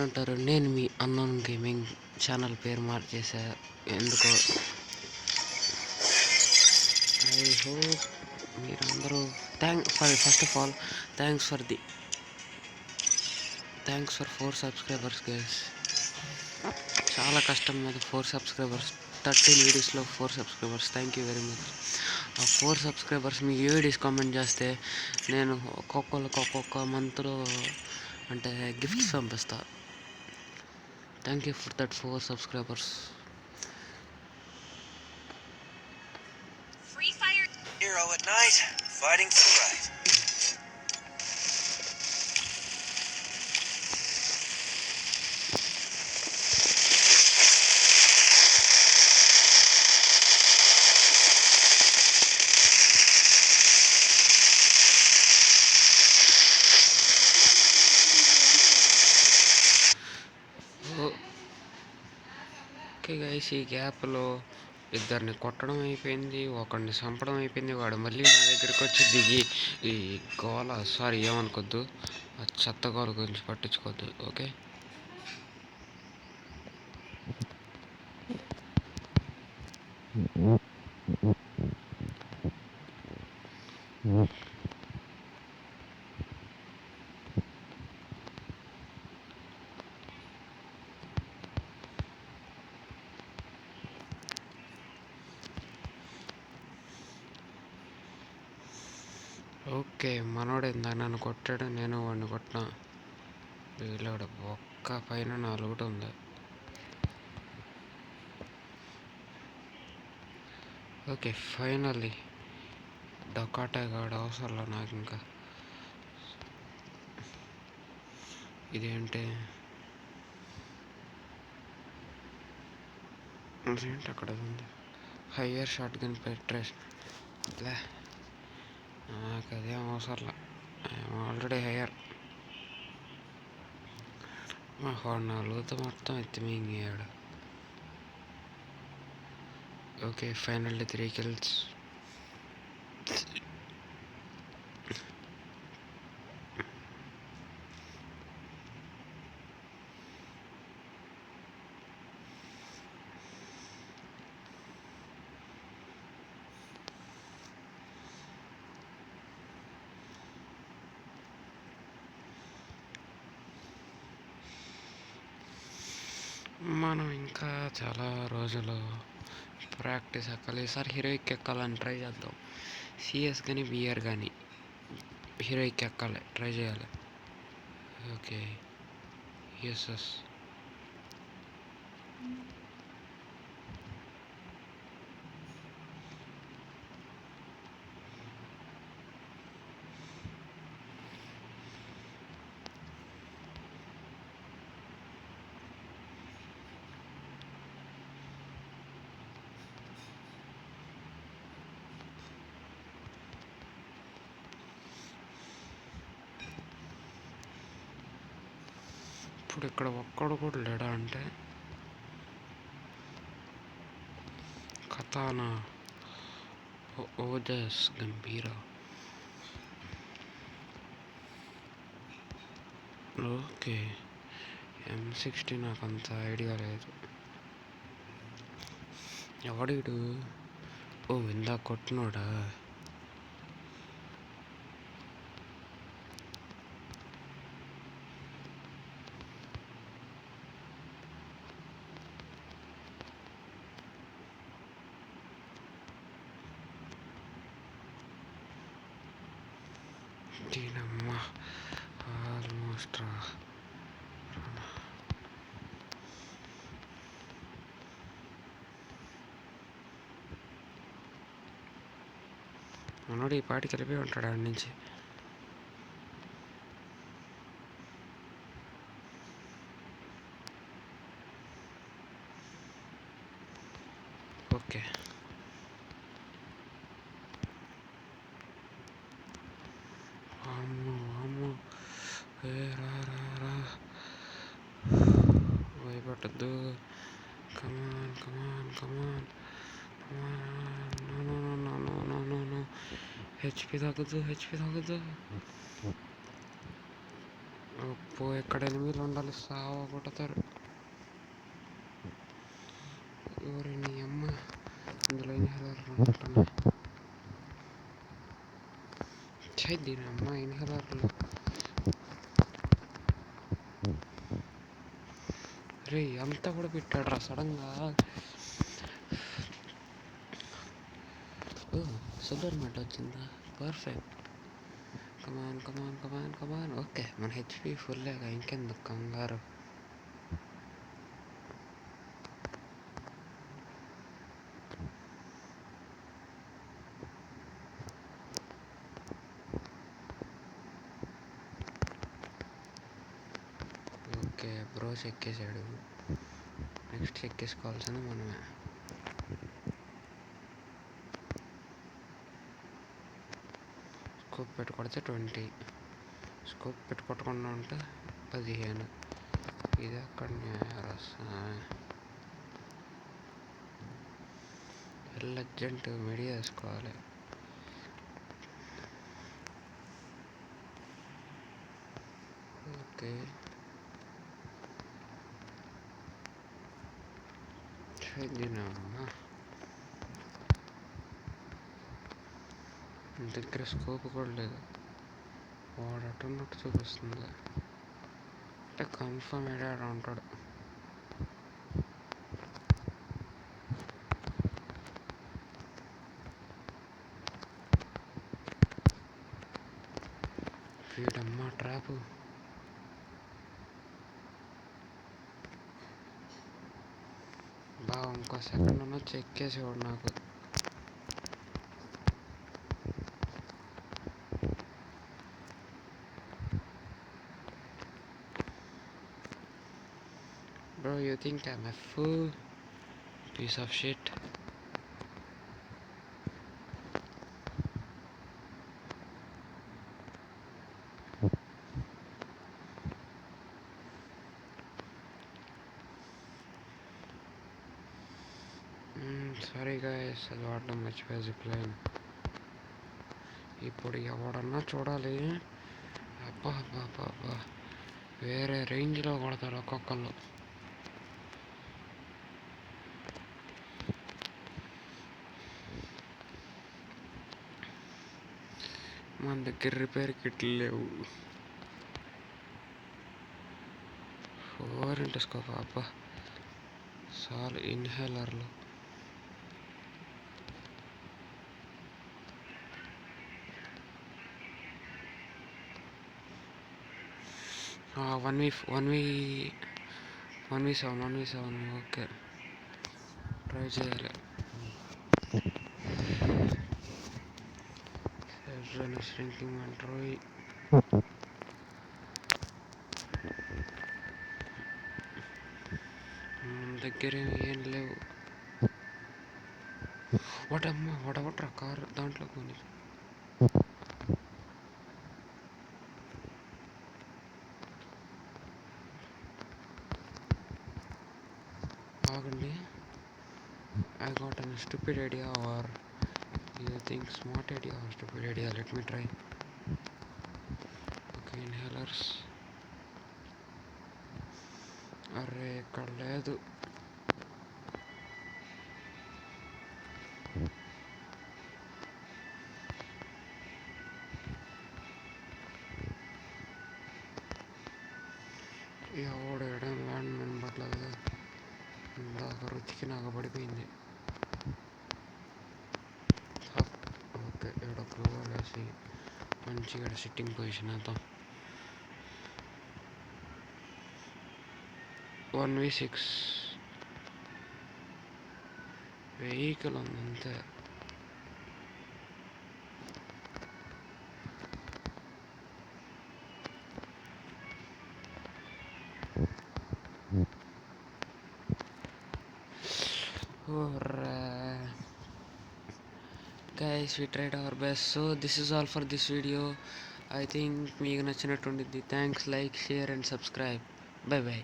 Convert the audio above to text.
అంటారు. నేను మీ unknown gaming channel పేరు మార్చేసా. ఎందుకో ఐ హోప్ మీరందరూ first of all thanks for 4 subscribers guys. చాలా కష్టం మీద 4 సబ్స్క్రైబర్స్, 13 వీడియోస్లో 4 subscribers. Thank you very much. ఆ 4 సబ్స్క్రైబర్స్ మీ వీడియోస్ కామెంట్ చేస్తే నేను ఒక్కొక్క మంత్లో అంటే గిఫ్ట్స్ పంపిస్తా. Thank you for that 4 subscribers. Hero at night, fighting for the right. Okay guys, ఈ గ్యాప్లో ఇద్దరిని కొట్టడం అయిపోయింది, ఒకరిని చంపడం అయిపోయింది. వాడు మళ్ళీ నా దగ్గరికి వచ్చి దిగి ఈ ఏమనుకోద్దు, ఆ చెత్త గోల గురించి పట్టించుకోవద్దు. Okay, okay. మనోడు ఇందాక నన్ను కొట్టాడు, నేను వాడిని కొట్టినా. వీళ్ళోడు ఒక్క పైన 4 ఉంది. ఓకే, ఫైనల్లీ డొకాటగాడు అవసరంలో నాకు. ఇంకా ఇదేంటి అక్కడ ఉంది, హయ్యర్ షార్ట్ గన్ పెట్రేషన్. నాకు అదేం అవసరంలా, ఐఎమ్ ఆల్రెడీ హయ్యర్. మా 4 మొత్తం ఎత్తిమింగాడు. Okay, finally 3 kills. మనం ఇంకా చాలా రోజులు ప్రాక్టీస్ ఎక్కాలి. ఈసారి హీరోయిక్ ఎక్కాలని ట్రై చేద్దాం. సిఎస్ కానీ బిఆర్ కానీ హీరోయిక్ ఎక్కాలి, ట్రై చేయాలి. Okay, yes. ఇప్పుడు ఇక్కడ ఒక్కడు కూడా లేడా అంటే కతానా ఓజస్ గంభీరా. ఓకే, M60 నాకు అంత ఐడియా లేదు. ఎవడీడు? ఓ, ఇందాక కొట్టినోడా? దీనమ్మా, ఆల్మోస్ట్ రా. మనోడు ఈ పాటికి వెళ్ళిపోయి ఉంటాడు ఆడి నుంచి. ఓకే, అమ్మో రా భయపడద్దు. కమాన్. నో. హెచ్పి తాగద్దు. అప్పో ఎక్కడ ఎనిమిదిలు ఉండాలి సావ కొడతారు. ఎవరి నీ అమ్మ ఇందులో ఇన్హేలర్లు ఉంటున్నాయి. దీని అమ్మ ఇన్హేలర్లు. రే అంతా కూడా పెట్టాడు రా సడన్గా. ఓ సూపర్ మ్యాట్ వచ్చిందా, perfect. Come on come on come on come on. Okay మన హెచ్పి ఫుల్లేగా, ఇంకెందుకు కంగారు. ఓకే బ్రోస్ ఎక్కేసాడు. నెక్స్ట్ ఎక్కేసుకోవాల్సింది మనమే. స్కోప్ పెట్టి కొడితే 20, స్కోప్ పెట్టి కొట్టకుండా ఉంటే 15. ఇది అక్కడ అర్జెంట్ మెడి వేసుకోవాలి. ఓకే దీనమ్మా దగ్గర స్కోప్ కూడా లేదు. వాడు అటున్నట్టు చూపిస్తుంది అంటే కన్ఫర్మ్ ఏడాడు ఉంటాడు. వీడమ్మా ట్రాపు. బాగా ఇంకో సెకండ్ ఉన్న చెక్కేసేవాడు నాకు. Bro, you think I'm a fool? Piece of shit. Sorry guys, అది వాడడం మర్చిపోయా జిప్ లైన్. ఇప్పుడు ఎవడన్నా చూడాలి. అబ్బా అబ్బా అబ్బా అబ్బా, వేరే రేంజ్లో కొడతారు ఒక్కొక్కళ్ళు. మన దగ్గర రిపేర్ కిట్లు లేవు. 4 ఇంటూ స్కోప్. అబ్బా చాలు ఇన్హేలర్లు. 1v7. ఓకే ట్రై చేయాలి. షింకింగ్ అంటారు. దగ్గర ఏం లేవు. వాటమ్మా వాడవట్రా కారు దాంట్లో కొని. ఆగండి, I got a stupid idea, or you think smart idea or stupid idea. Let me try. Okay, inhalers. అరే ఇక్కడ లేదు. ఎవడు ఎడం ల్యాండ్ వినబట్లేదు. ఇందాక రుచికి నాకు పడిపోయింది. ఓకే ఇక్కడ క్రూ వేసి మంచిగా సిట్టింగ్ పొజిషన్ అవుతాం. 1v6 వెహికల్ ఉందంతే. Guys, we tried our best. So this is all for this video. I think మీకు నచ్చినట్టుండిద్ది. Thanks, like, share and subscribe. Bye bye.